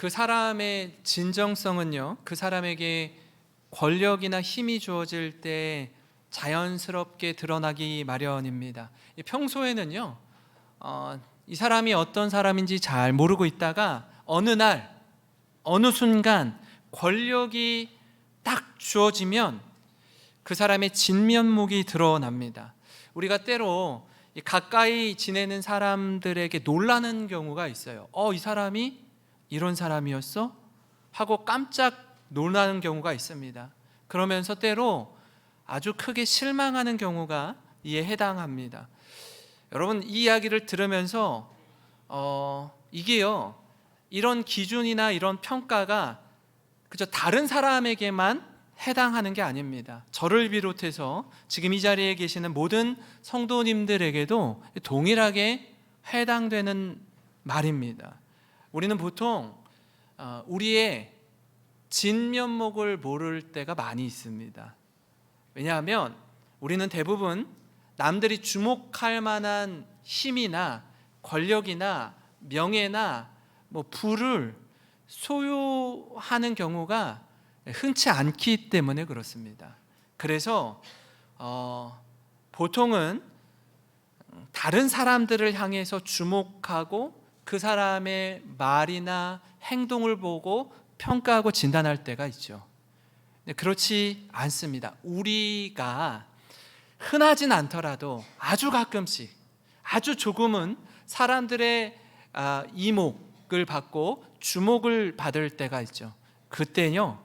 그 사람의 진정성은요, 그 사람에게 권력이나 힘이 주어질 때 자연스럽게 드러나기 마련입니다. 평소에는요, 이 사람이 어떤 사람인지 잘 모르고 있다가 어느 날, 어느 순간 권력이 딱 주어지면 그 사람의 진면목이 드러납니다. 우리가 때로 가까이 지내는 사람들에게 놀라는 경우가 있어요. 이 사람이 이런 사람이었어? 하고 깜짝 놀라는 경우가 있습니다. 그러면서 때로 아주 크게 실망하는 경우가 이에 해당합니다. 여러분, 이 이야기를 들으면서 이게요, 이런 기준이나 이런 평가가 그저 다른 사람에게만 해당하는 게 아닙니다. 저를 비롯해서 지금 이 자리에 계시는 모든 성도님들에게도 동일하게 해당되는 말입니다. 우리는 보통 우리의 진면목을 모를 때가 많이 있습니다. 왜냐하면 우리는 대부분 남들이 주목할 만한 힘이나 권력이나 명예나 부를 소유하는 경우가 흔치 않기 때문에 그렇습니다. 그래서 보통은 다른 사람들을 향해서 주목하고 그 사람의 말이나 행동을 보고 평가하고 진단할 때가 있죠. 그렇지 않습니다. 우리가 흔하진 않더라도 아주 가끔씩, 아주 조금은 사람들의 이목을 받고 주목을 받을 때가 있죠. 그때는요,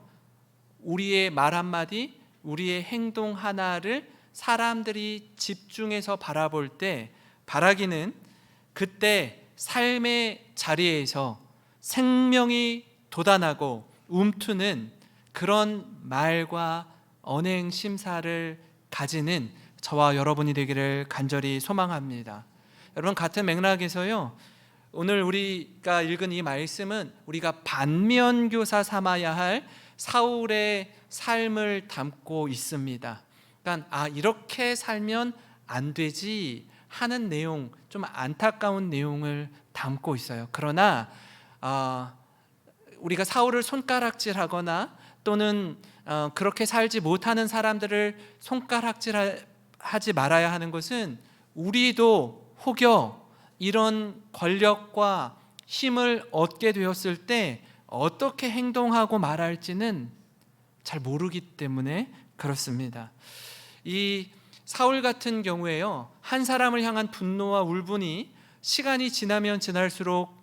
우리의 말 한마디, 우리의 행동 하나를 사람들이 집중해서 바라볼 때 바라기는 그때 삶의 자리에서 생명이 돋아나고 움트는 그런 말과 언행 심사를 가지는 저와 여러분이 되기를 간절히 소망합니다. 여러분, 같은 맥락에서요, 오늘 우리가 읽은 이 말씀은 우리가 반면교사 삼아야 할 사울의 삶을 담고 있습니다. 그러니까 이렇게 살면 안 되지 하는 내용, 좀 안타까운 내용을 담고 있어요. 그러나 우리가 사울을 손가락질하거나 또는 그렇게 살지 못하는 사람들을 손가락질하지 말아야 하는 것은 우리도 혹여 이런 권력과 힘을 얻게 되었을 때 어떻게 행동하고 말할지는 잘 모르기 때문에 그렇습니다. 이 사울 같은 경우에요, 한 사람을 향한 분노와 울분이 시간이 지나면 지날수록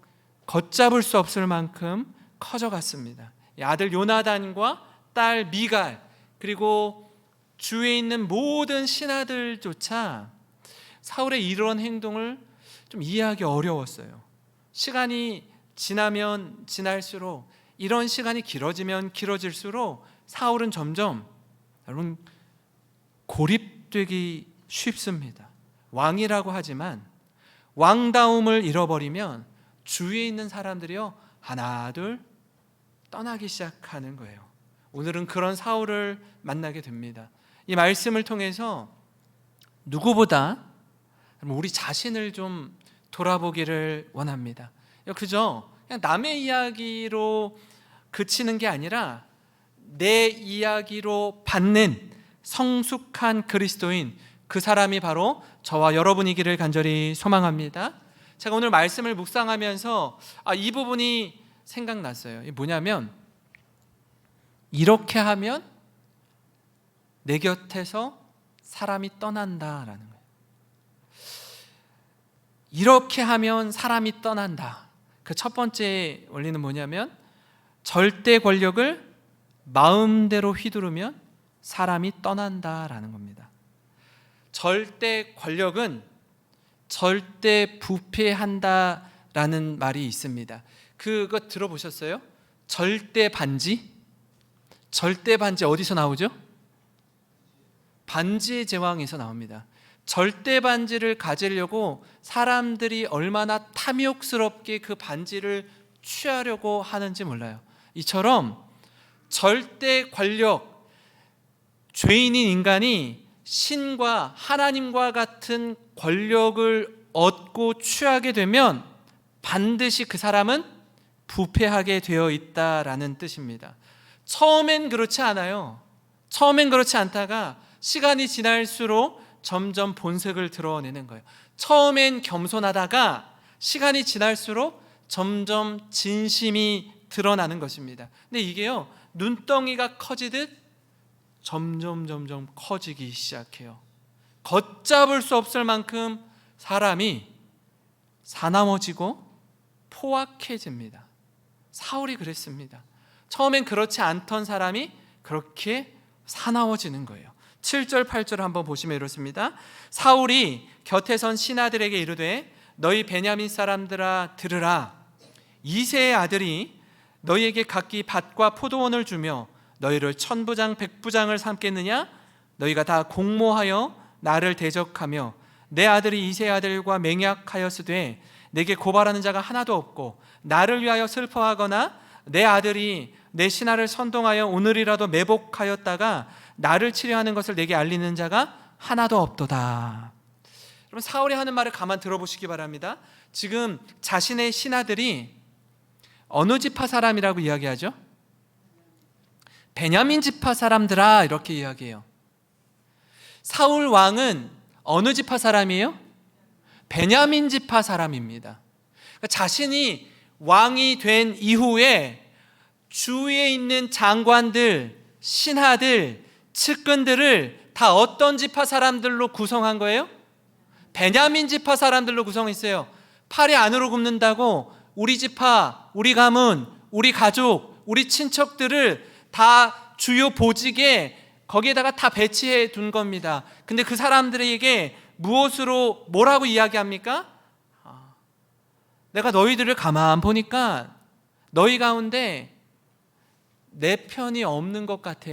걷잡을 수 없을 만큼 커져갔습니다. 아들 요나단과 딸 미갈, 그리고 주위에 있는 모든 신하들조차 사울의 이런 행동을 좀 이해하기 어려웠어요. 시간이 지나면 지날수록, 이런 시간이 길어지면 길어질수록 사울은 점점, 여러분, 고립되기 쉽습니다. 왕이라고 하지만 왕다움을 잃어버리면 주위에 있는 사람들이요, 하나 둘 떠나기 시작하는 거예요. 오늘은 그런 사울을 만나게 됩니다. 이 말씀을 통해서 누구보다 우리 자신을 좀 돌아보기를 원합니다. 그죠? 그냥 남의 이야기로 그치는 게 아니라 내 이야기로 받는 성숙한 그리스도인, 그 사람이 바로 저와 여러분이기를 간절히 소망합니다. 제가 오늘 말씀을 묵상하면서 이 부분이 생각났어요. 이게 뭐냐면, 이렇게 하면 내 곁에서 사람이 떠난다라는 거예요. 이렇게 하면 사람이 떠난다. 그 첫 번째 원리는 뭐냐면, 절대 권력을 마음대로 휘두르면 사람이 떠난다라는 겁니다. 절대 권력은 절대 부패한다라는 말이 있습니다. 그거 들어보셨어요? 절대 반지? 절대 반지 어디서 나오죠? 반지의 제왕에서 나옵니다. 절대 반지를 가지려고 사람들이 얼마나 탐욕스럽게 그 반지를 취하려고 하는지 몰라요. 이처럼 절대 권력, 죄인인 인간이 신과 하나님과 같은 권력을 얻고 취하게 되면 반드시 그 사람은 부패하게 되어 있다라는 뜻입니다. 처음엔 그렇지 않아요. 처음엔 그렇지 않다가 시간이 지날수록 점점 본색을 드러내는 거예요. 처음엔 겸손하다가 시간이 지날수록 점점 진심이 드러나는 것입니다. 근데 이게요, 눈덩이가 커지듯 점점 커지기 시작해요. 걷잡을 수 없을 만큼 사람이 사나워지고 포악해집니다. 사울이 그랬습니다. 처음엔 그렇지 않던 사람이 그렇게 사나워지는 거예요. 7절 8절 한번 보시면 이렇습니다. 사울이 곁에 선 신하들에게 이르되 너희 베냐민 사람들아 들으라. 이새의 아들이 너희에게 각기 밭과 포도원을 주며 너희를 천부장 백부장을 삼겠느냐? 너희가 다 공모하여 나를 대적하며 내 아들이 이새의 아들과 맹약하였으되 내게 고발하는 자가 하나도 없고 나를 위하여 슬퍼하거나 내 아들이 내 신하를 선동하여 오늘이라도 매복하였다가 나를 치려하는 것을 내게 알리는 자가 하나도 없도다. 여러분, 사울이 하는 말을 가만 들어보시기 바랍니다. 지금 자신의 신하들이 어느 지파 사람이라고 이야기하죠? 베냐민 지파 사람들아, 이렇게 이야기해요. 사울 왕은 어느 지파 사람이에요? 베냐민 지파 사람입니다. 그러니까 자신이 왕이 된 이후에 주위에 있는 장관들, 신하들, 측근들을 다 어떤 지파 사람들로 구성한 거예요? 베냐민 지파 사람들로 구성했어요. 팔이 안으로 굽는다고 우리 지파, 우리 가문, 우리 가족, 우리 친척들을 다 주요 보직에 거기에다가 다 배치해 둔 겁니다. 근데 그 사람들에게 무엇으로 뭐라고 이야기합니까? 내가 너희들을 가만 보니까 너희 가운데 내 편이 없는 것 같아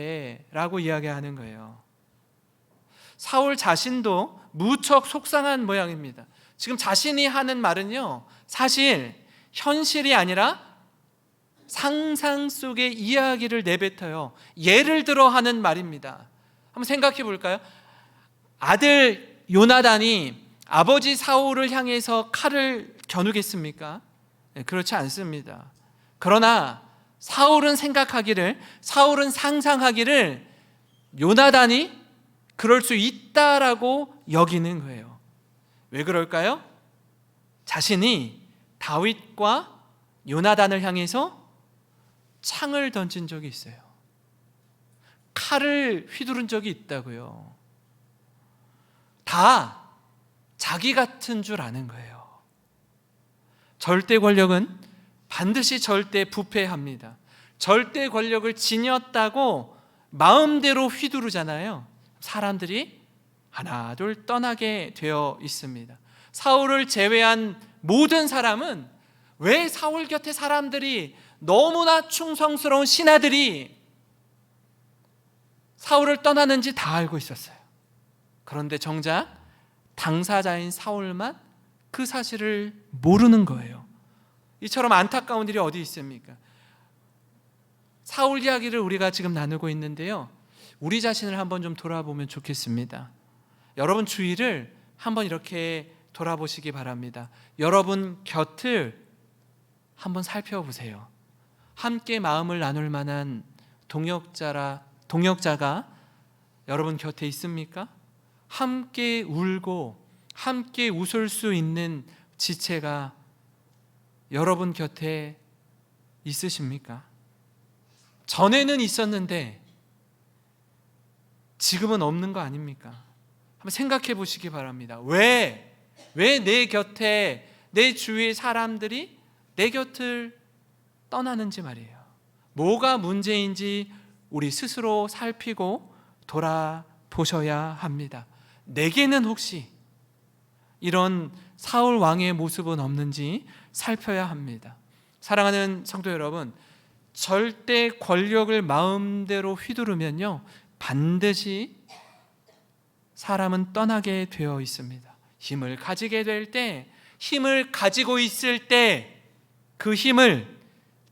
라고 이야기하는 거예요. 사울 자신도 무척 속상한 모양입니다. 지금 자신이 하는 말은요, 사실 현실이 아니라 상상 속의 이야기를 내뱉어요. 예를 들어 하는 말입니다. 한번 생각해 볼까요? 아들 요나단이 아버지 사울을 향해서 칼을 겨누겠습니까? 네, 그렇지 않습니다. 그러나 사울은 상상하기를 요나단이 그럴 수 있다라고 여기는 거예요. 왜 그럴까요? 자신이 다윗과 요나단을 향해서 창을 던진 적이 있어요. 칼을 휘두른 적이 있다고요. 다 자기 같은 줄 아는 거예요. 절대 권력은 반드시 절대 부패합니다. 절대 권력을 지녔다고 마음대로 휘두르잖아요. 사람들이 하나 둘 떠나게 되어 있습니다. 사울을 제외한 모든 사람은 왜 사울 곁에 사람들이 너무나 충성스러운 신하들이 사울을 떠나는지 다 알고 있었어요. 그런데 정작 당사자인 사울만 그 사실을 모르는 거예요. 이처럼 안타까운 일이 어디 있습니까? 사울 이야기를 우리가 지금 나누고 있는데요, 우리 자신을 한번 좀 돌아보면 좋겠습니다. 여러분 주위를 한번 이렇게 돌아보시기 바랍니다. 여러분 곁을 한번 살펴보세요. 함께 마음을 나눌 만한 동역자가 여러분 곁에 있습니까? 함께 울고 함께 웃을 수 있는 지체가 여러분 곁에 있으십니까? 전에는 있었는데 지금은 없는 거 아닙니까? 한번 생각해 보시기 바랍니다. 왜 내 곁에, 내 주위의 사람들이 내 곁을 떠나는지 말이에요. 뭐가 문제인지 우리 스스로 살피고 돌아보셔야 합니다. 내게는 혹시 이런 사울 왕의 모습은 없는지 살펴야 합니다. 사랑하는 성도 여러분, 절대 권력을 마음대로 휘두르면요, 반드시 사람은 떠나게 되어 있습니다. 힘을 가지게 될 때, 힘을 가지고 있을 때 그 힘을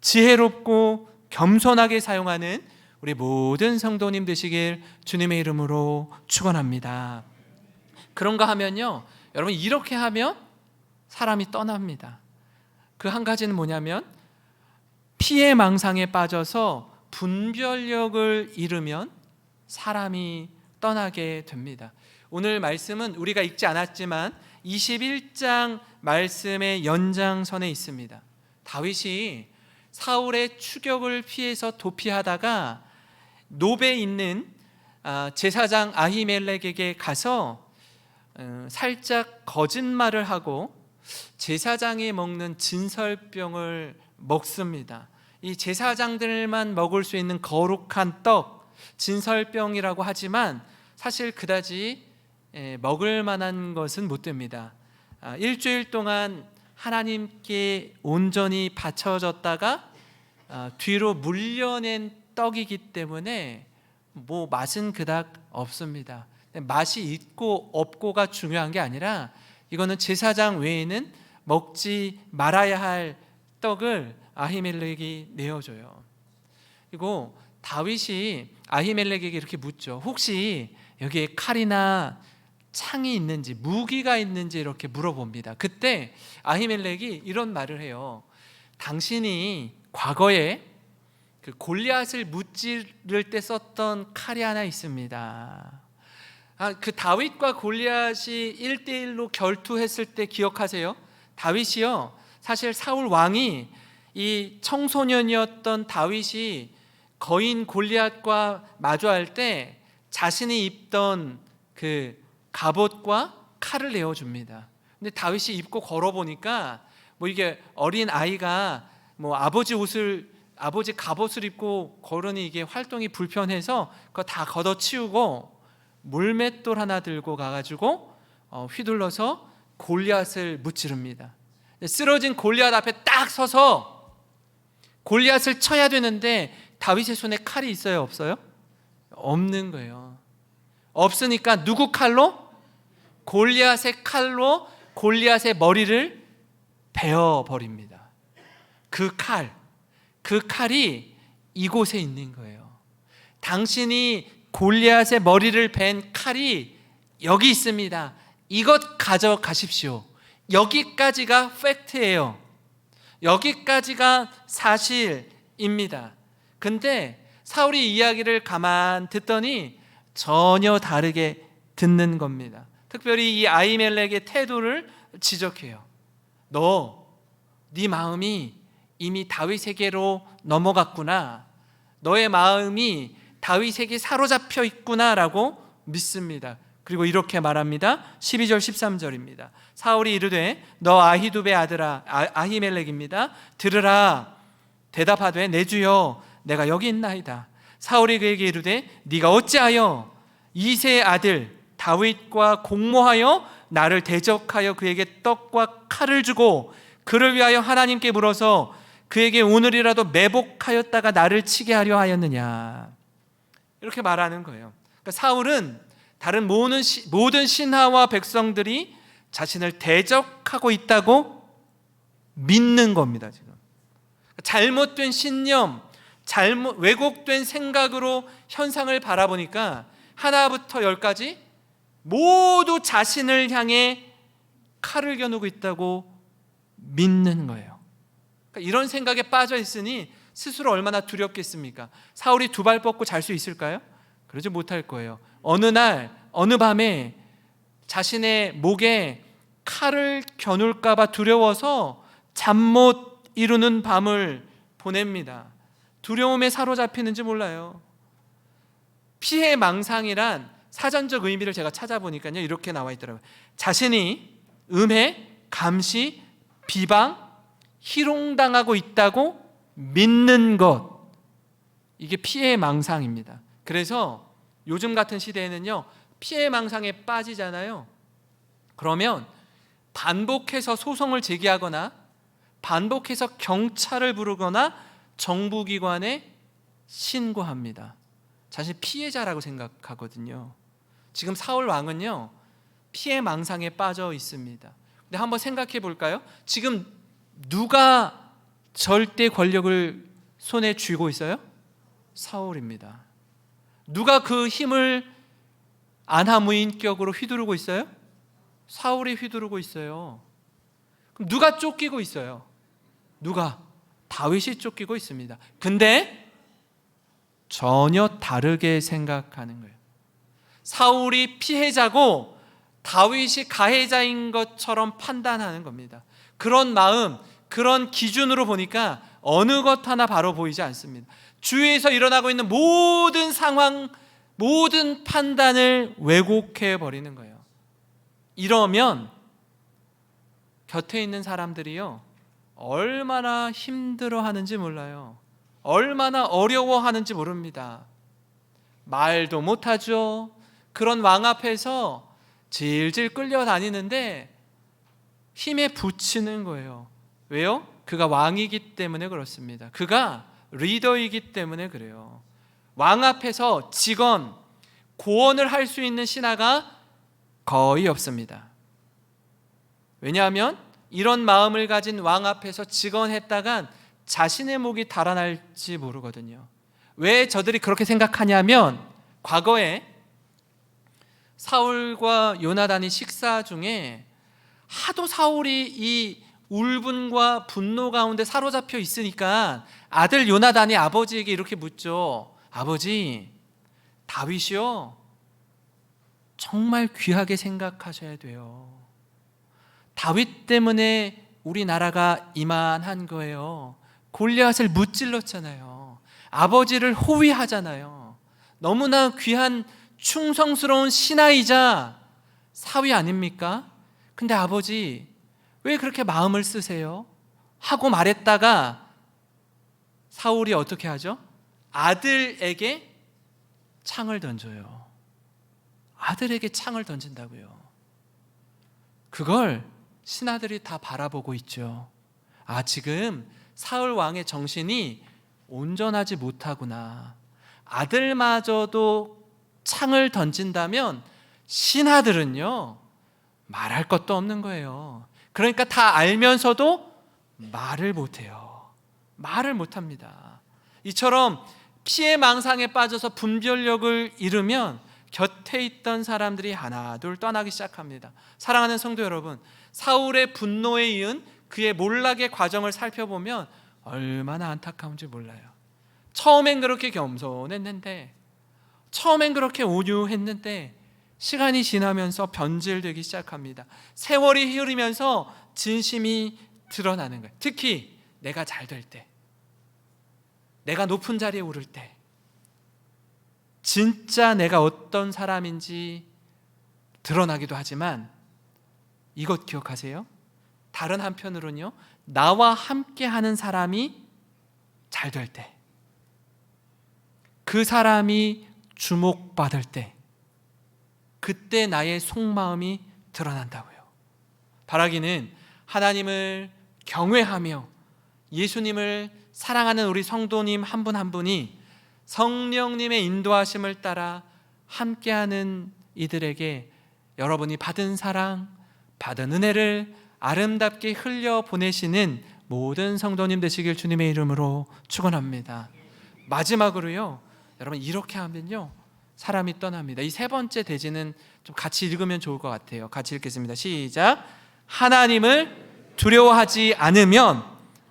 지혜롭고 겸손하게 사용하는 우리 모든 성도님 되시길 주님의 이름으로 축원합니다. 그런가 하면요, 여러분 이렇게 하면 사람이 떠납니다. 그 한 가지는 뭐냐면 피해망상에 빠져서 분별력을 잃으면 사람이 떠나게 됩니다. 오늘 말씀은 우리가 읽지 않았지만 21장 말씀의 연장선에 있습니다. 다윗이 사울의 추격을 피해서 도피하다가 노베에 있는 제사장 아히멜렉에게 가서 살짝 거짓말을 하고 제사장이 먹는 진설병을 먹습니다. 이 제사장들만 먹을 수 있는 거룩한 떡, 진설병이라고 하지만 사실 그다지 먹을 만한 것은 못 됩니다. 일주일 동안 하나님께 온전히 바쳐졌다가 뒤로 물려낸 떡이기 때문에 뭐 맛은 그닥 없습니다. 맛이 있고 없고가 중요한 게 아니라 이거는 제사장 외에는 먹지 말아야 할 떡을 아히멜렉이 내어줘요. 그리고 다윗이 아히멜렉에게 이렇게 묻죠. 혹시 여기에 칼이나 창이 있는지, 무기가 있는지 이렇게 물어봅니다. 그때 아히멜렉이 이런 말을 해요. 당신이 과거에 그 골리앗을 무찌를 때 썼던 칼이 하나 있습니다. 그 다윗과 골리앗이 1대1로 결투했을 때 기억하세요? 다윗이요, 사실 사울 왕이 이 청소년이었던 다윗이 거인 골리앗과 마주할 때 자신이 입던 그 갑옷과 칼을 내어줍니다. 근데 다윗이 입고 걸어보니까 뭐 이게 어린 아이가 뭐 아버지 갑옷을 입고 걸으니 이게 활동이 불편해서 그거 다 걷어치우고 물맷돌 하나 들고 가가지고 휘둘러서 골리앗을 무찌릅니다. 쓰러진 골리앗 앞에 딱 서서 골리앗을 쳐야 되는데 다윗의 손에 칼이 있어요, 없어요? 없는 거예요. 없으니까 누구 칼로? 골리앗의 칼로 골리앗의 머리를 베어버립니다. 그 칼이 이곳에 있는 거예요. 당신이 골리앗의 머리를 벤 칼이 여기 있습니다. 이것 가져가십시오. 여기까지가 팩트예요. 여기까지가 사실입니다. 근데 사울이 이야기를 가만 듣더니 전혀 다르게 듣는 겁니다. 특별히 이 아히멜렉의 태도를 지적해요. 네 마음이 이미 다윗에게로 넘어갔구나. 너의 마음이 다윗에게 사로잡혀 있구나라고 믿습니다. 그리고 이렇게 말합니다. 12절 13절입니다. 사울이 이르되 너 아히두베 아들아 아히멜렉입니다. 들으라. 대답하되 내 주여 내가 여기 있나이다. 사울이 그에게 이르되 네가 어찌하여 이새의 아들 다윗과 공모하여 나를 대적하여 그에게 떡과 칼을 주고 그를 위하여 하나님께 물어서 그에게 오늘이라도 매복하였다가 나를 치게 하려 하였느냐. 이렇게 말하는 거예요. 그러니까 사울은 다른 모든 신하와 백성들이 자신을 대적하고 있다고 믿는 겁니다. 지금 잘못된 신념, 왜곡된 생각으로 현상을 바라보니까 하나부터 열까지 모두 자신을 향해 칼을 겨누고 있다고 믿는 거예요. 그러니까 이런 생각에 빠져 있으니 스스로 얼마나 두렵겠습니까? 사울이 두 발 뻗고 잘 수 있을까요? 그러지 못할 거예요. 어느 날 어느 밤에 자신의 목에 칼을 겨눌까 봐 두려워서 잠 못 이루는 밤을 보냅니다. 두려움에 사로잡히는지 몰라요. 피해망상이란 사전적 의미를 제가 찾아보니까요, 이렇게 나와 있더라고요. 자신이 음해, 감시, 비방, 희롱당하고 있다고 믿는 것, 이게 피해망상입니다. 그래서 요즘 같은 시대에는요, 피해망상에 빠지잖아요. 그러면 반복해서 소송을 제기하거나 반복해서 경찰을 부르거나 정부기관에 신고합니다. 자신 피해자라고 생각하거든요. 지금 사울 왕은요, 피해망상에 빠져 있습니다. 근데 한번 생각해 볼까요? 지금 누가 절대 권력을 손에 쥐고 있어요? 사울입니다. 누가 그 힘을 안하무인격으로 휘두르고 있어요? 사울이 휘두르고 있어요. 그럼 누가 쫓기고 있어요? 누가? 다윗이 쫓기고 있습니다. 근데 전혀 다르게 생각하는 거예요. 사울이 피해자고 다윗이 가해자인 것처럼 판단하는 겁니다. 그런 마음, 그런 기준으로 보니까 어느 것 하나 바로 보이지 않습니다. 주위에서 일어나고 있는 모든 상황, 모든 판단을 왜곡해 버리는 거예요. 이러면 곁에 있는 사람들이요, 얼마나 힘들어하는지 몰라요. 얼마나 어려워하는지 모릅니다. 말도 못하죠. 그런 왕 앞에서 질질 끌려다니는데 힘에 부치는 거예요. 왜요? 그가 왕이기 때문에 그렇습니다. 그가 리더이기 때문에 그래요. 왕 앞에서 직언, 고언을 할 수 있는 신하가 거의 없습니다. 왜냐하면 이런 마음을 가진 왕 앞에서 직언했다간 자신의 목이 달아날지 모르거든요. 왜 저들이 그렇게 생각하냐면, 과거에 사울과 요나단이 식사 중에 하도 사울이 이 울분과 분노 가운데 사로잡혀 있으니까 아들 요나단이 아버지에게 이렇게 묻죠. 아버지, 다윗이요, 정말 귀하게 생각하셔야 돼요. 다윗 때문에 우리나라가 이만한 거예요. 골리앗을 무찔렀잖아요. 아버지를 호위하잖아요. 너무나 귀한 충성스러운 신하이자 사위 아닙니까? 근데 아버지, 왜 그렇게 마음을 쓰세요? 하고 말했다가 사울이 어떻게 하죠? 아들에게 창을 던져요. 아들에게 창을 던진다고요. 그걸 신하들이 다 바라보고 있죠. 아, 지금 사울 왕의 정신이 온전하지 못하구나. 아들마저도 창을 던진다면 신하들은요, 말할 것도 없는 거예요. 그러니까 다 알면서도 말을 못해요. 말을 못합니다. 이처럼 피해 망상에 빠져서 분별력을 잃으면 곁에 있던 사람들이 하나 둘 떠나기 시작합니다. 사랑하는 성도 여러분, 사울의 분노에 이은 그의 몰락의 과정을 살펴보면 얼마나 안타까운지 몰라요. 처음엔 그렇게 겸손했는데, 처음엔 그렇게 온유했는데 시간이 지나면서 변질되기 시작합니다. 세월이 흐르면서 진심이 드러나는 거예요. 특히 내가 잘 될 때, 내가 높은 자리에 오를 때, 진짜 내가 어떤 사람인지 드러나기도 하지만, 이것 기억하세요. 다른 한편으로는요, 나와 함께 하는 사람이 잘 될 때, 그 사람이 주목받을 때, 그때 나의 속마음이 드러난다고요. 바라기는 하나님을 경외하며 예수님을 사랑하는 우리 성도님 한 분 한 분이 성령님의 인도하심을 따라 함께하는 이들에게 여러분이 받은 사랑, 받은 은혜를 아름답게 흘려 보내시는 모든 성도님 되시길 주님의 이름으로 축원합니다. 마지막으로요, 여러분, 이렇게 하면요, 사람이 떠납니다. 이 세 번째 대지는 좀 같이 읽으면 좋을 것 같아요. 같이 읽겠습니다. 시작. 하나님을 두려워하지 않으면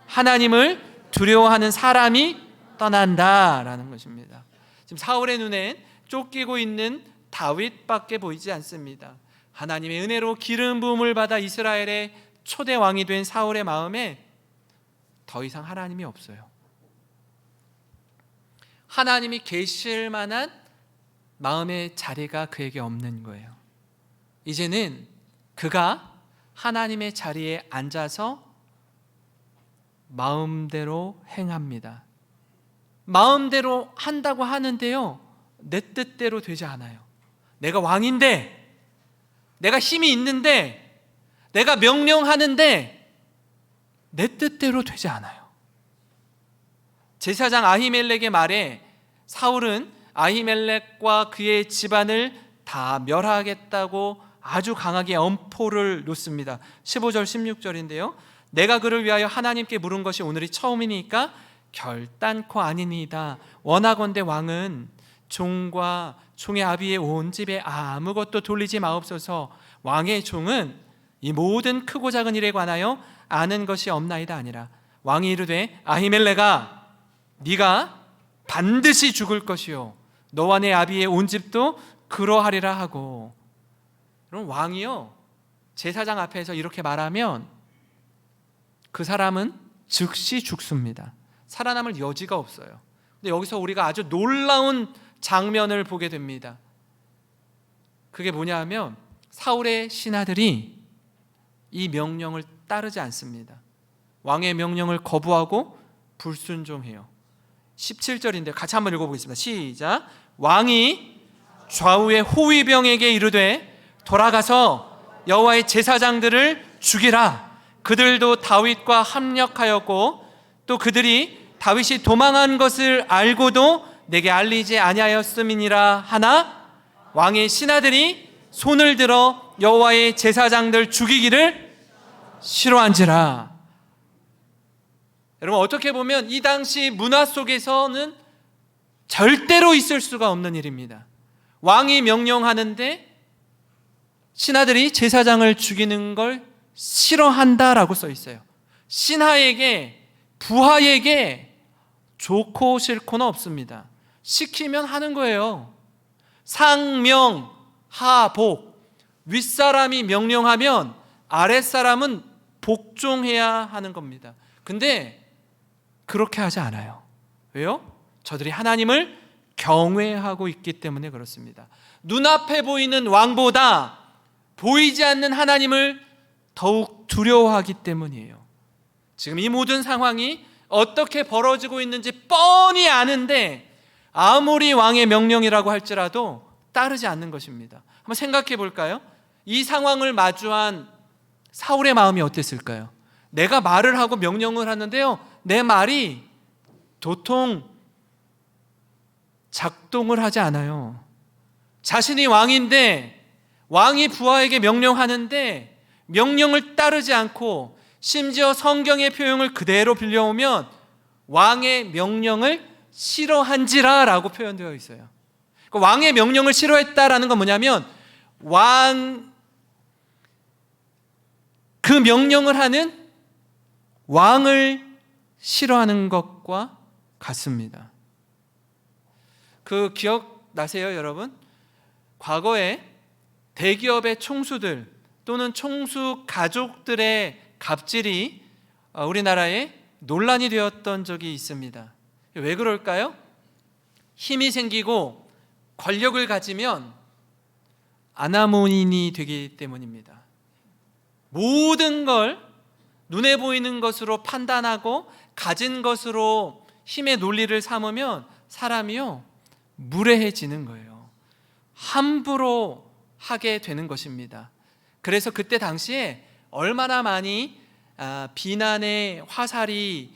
하나님을 두려워하는 사람이 떠난다라는 것입니다. 지금 사울의 눈엔 쫓기고 있는 다윗밖에 보이지 않습니다. 하나님의 은혜로 기름 부음을 받아 이스라엘의 초대 왕이 된 사울의 마음에 더 이상 하나님이 없어요. 하나님이 계실 만한 마음의 자리가 그에게 없는 거예요. 이제는 그가 하나님의 자리에 앉아서 마음대로 행합니다. 마음대로 한다고 하는데요, 내 뜻대로 되지 않아요. 내가 왕인데, 내가 힘이 있는데, 내가 명령하는데 내 뜻대로 되지 않아요. 제사장 아히멜렉의 말에 사울은 아히멜렉과 그의 집안을 다 멸하겠다고 아주 강하게 엄포를 놓습니다. 15절 16절인데요 내가 그를 위하여 하나님께 물은 것이 오늘이 처음이니까 결단코 아니니이다. 원하건대 왕은 종과 종의 아비의 온 집에 아무것도 돌리지 마옵소서. 왕의 종은 이 모든 크고 작은 일에 관하여 아는 것이 없나이다 아니라 왕이 이르되 아히멜레가 네가 반드시 죽을 것이요 너와 내 아비의 온 집도 그러하리라 하고. 그럼 왕이요 제사장 앞에서 이렇게 말하면 그 사람은 즉시 죽습니다. 살아남을 여지가 없어요. 근데 여기서 우리가 아주 놀라운 장면을 보게 됩니다. 그게 뭐냐 하면 사울의 신하들이 이 명령을 따르지 않습니다. 왕의 명령을 거부하고 불순종해요. 17절인데 같이 한번 읽어보겠습니다. 시작. 왕이 좌우의 호위병에게 이르되 돌아가서 여호와의 제사장들을 죽이라. 그들도 다윗과 합력하였고 또 그들이 다윗이 도망한 것을 알고도 내게 알리지 아니하였음이니라 하나 왕의 신하들이 손을 들어 여호와의 제사장들 죽이기를 싫어한지라. 여러분, 어떻게 보면 이 당시 문화 속에서는 절대로 있을 수가 없는 일입니다. 왕이 명령하는데 신하들이 제사장을 죽이는 걸 싫어한다라고 써 있어요. 신하에게, 부하에게 좋고 싫고는 없습니다. 시키면 하는 거예요. 상명 하복. 윗사람이 명령하면 아랫사람은 복종해야 하는 겁니다. 근데 그렇게 하지 않아요. 왜요? 저들이 하나님을 경외하고 있기 때문에 그렇습니다. 눈앞에 보이는 왕보다 보이지 않는 하나님을 더욱 두려워하기 때문이에요. 지금 이 모든 상황이 어떻게 벌어지고 있는지 뻔히 아는데 아무리 왕의 명령이라고 할지라도 따르지 않는 것입니다. 한번 생각해 볼까요? 이 상황을 마주한 사울의 마음이 어땠을까요? 내가 말을 하고 명령을 하는데요, 내 말이 도통 작동을 하지 않아요. 자신이 왕인데 왕이 부하에게 명령하는데 명령을 따르지 않고 심지어 성경의 표현을 그대로 빌려오면 왕의 명령을 싫어한지라 라고 표현되어 있어요. 왕의 명령을 싫어했다라는 건 뭐냐면 그 명령을 하는 왕을 싫어하는 것과 같습니다. 그 기억나세요, 여러분? 과거에 대기업의 총수들 또는 총수 가족들의 갑질이 우리나라에 논란이 되었던 적이 있습니다. 왜 그럴까요? 힘이 생기고 권력을 가지면 아나무인이 되기 때문입니다. 모든 걸 눈에 보이는 것으로 판단하고 가진 것으로 힘의 논리를 삼으면 사람이요 무례해지는 거예요. 함부로 하게 되는 것입니다. 그래서 그때 당시에 얼마나 많이 비난의 화살이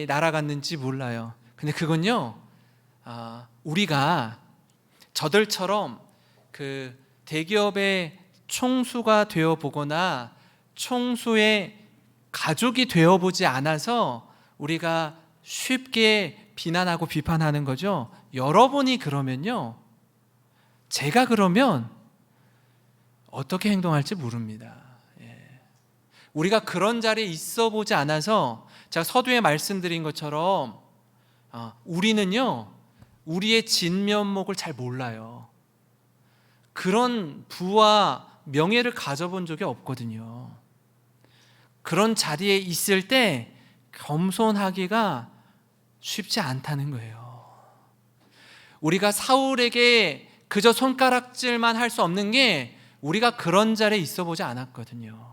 날아갔는지 몰라요. 근데 그건요 우리가 저들처럼 그 대기업의 총수가 되어 보거나 총수의 가족이 되어 보지 않아서 우리가 쉽게 비난하고 비판하는 거죠. 여러분이 그러면요 제가 그러면 어떻게 행동할지 모릅니다. 우리가 그런 자리에 있어 보지 않아서 제가 서두에 말씀드린 것처럼 우리는요 우리의 진면목을 잘 몰라요. 그런 부와 명예를 가져본 적이 없거든요. 그런 자리에 있을 때 겸손하기가 쉽지 않다는 거예요. 우리가 사울에게 그저 손가락질만 할 수 없는 게 우리가 그런 자리에 있어 보지 않았거든요.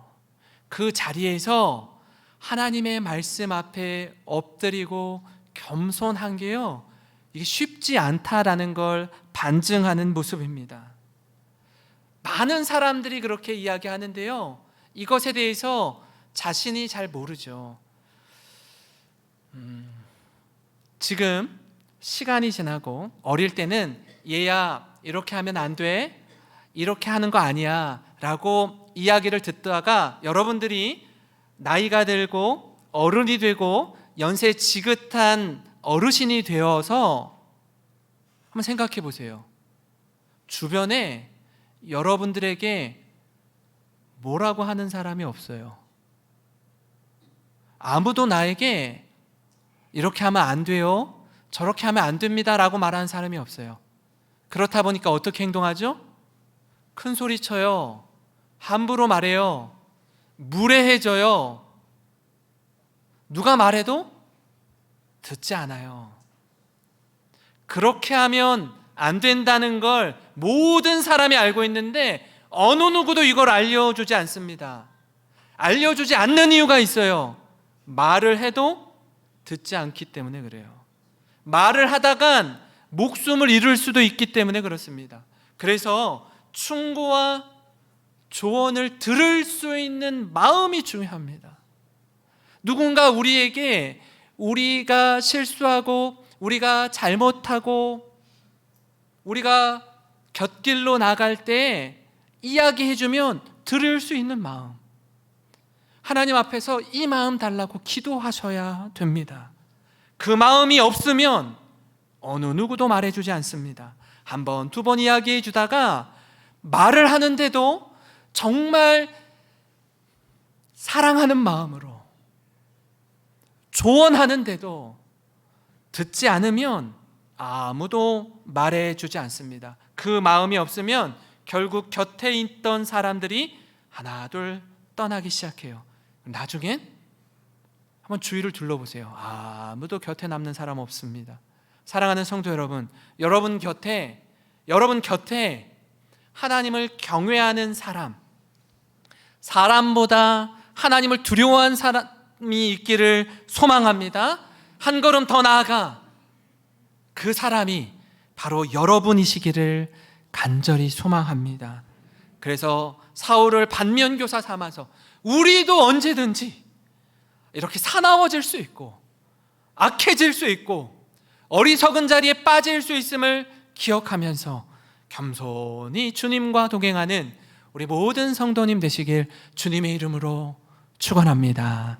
그 자리에서 하나님의 말씀 앞에 엎드리고 겸손한 게요 이게 쉽지 않다라는 걸 반증하는 모습입니다. 많은 사람들이 그렇게 이야기하는데요 이것에 대해서 자신이 잘 모르죠. 지금 시간이 지나고 어릴 때는 얘야 이렇게 하면 안 돼, 이렇게 하는 거 아니야 라고 이야기를 듣다가 여러분들이 나이가 들고 어른이 되고 연세 지긋한 어르신이 되어서 한번 생각해 보세요. 주변에 여러분들에게 뭐라고 하는 사람이 없어요. 아무도 나에게 이렇게 하면 안 돼요, 저렇게 하면 안 됩니다 라고 말하는 사람이 없어요. 그렇다 보니까 어떻게 행동하죠? 큰 소리 쳐요, 함부로 말해요, 무례해져요. 누가 말해도 듣지 않아요. 그렇게 하면 안 된다는 걸 모든 사람이 알고 있는데 어느 누구도 이걸 알려주지 않습니다. 알려주지 않는 이유가 있어요. 말을 해도 듣지 않기 때문에 그래요. 말을 하다간 목숨을 잃을 수도 있기 때문에 그렇습니다. 그래서 충고와 조언을 들을 수 있는 마음이 중요합니다. 누군가 우리에게 우리가 실수하고 우리가 잘못하고 우리가 곁길로 나갈 때 이야기해주면 들을 수 있는 마음, 하나님 앞에서 이 마음 달라고 기도하셔야 됩니다. 그 마음이 없으면 어느 누구도 말해주지 않습니다. 한 번, 두 번 이야기해 주다가 말을 하는데도 정말 사랑하는 마음으로 조언하는데도 듣지 않으면 아무도 말해주지 않습니다. 그 마음이 없으면 결국 곁에 있던 사람들이 하나 둘 떠나기 시작해요. 나중엔 한번 주위를 둘러보세요. 아무도 곁에 남는 사람 없습니다. 사랑하는 성도 여러분, 여러분 곁에 하나님을 경외하는 사람, 사람보다 하나님을 두려워하는 사람이 있기를 소망합니다. 한 걸음 더 나아가 그 사람이 바로 여러분이시기를 간절히 소망합니다. 그래서 사울을 반면교사 삼아서 우리도 언제든지 이렇게 사나워질 수 있고 악해질 수 있고 어리석은 자리에 빠질 수 있음을 기억하면서 겸손히 주님과 동행하는 우리 모든 성도님 되시길 주님의 이름으로 축원합니다.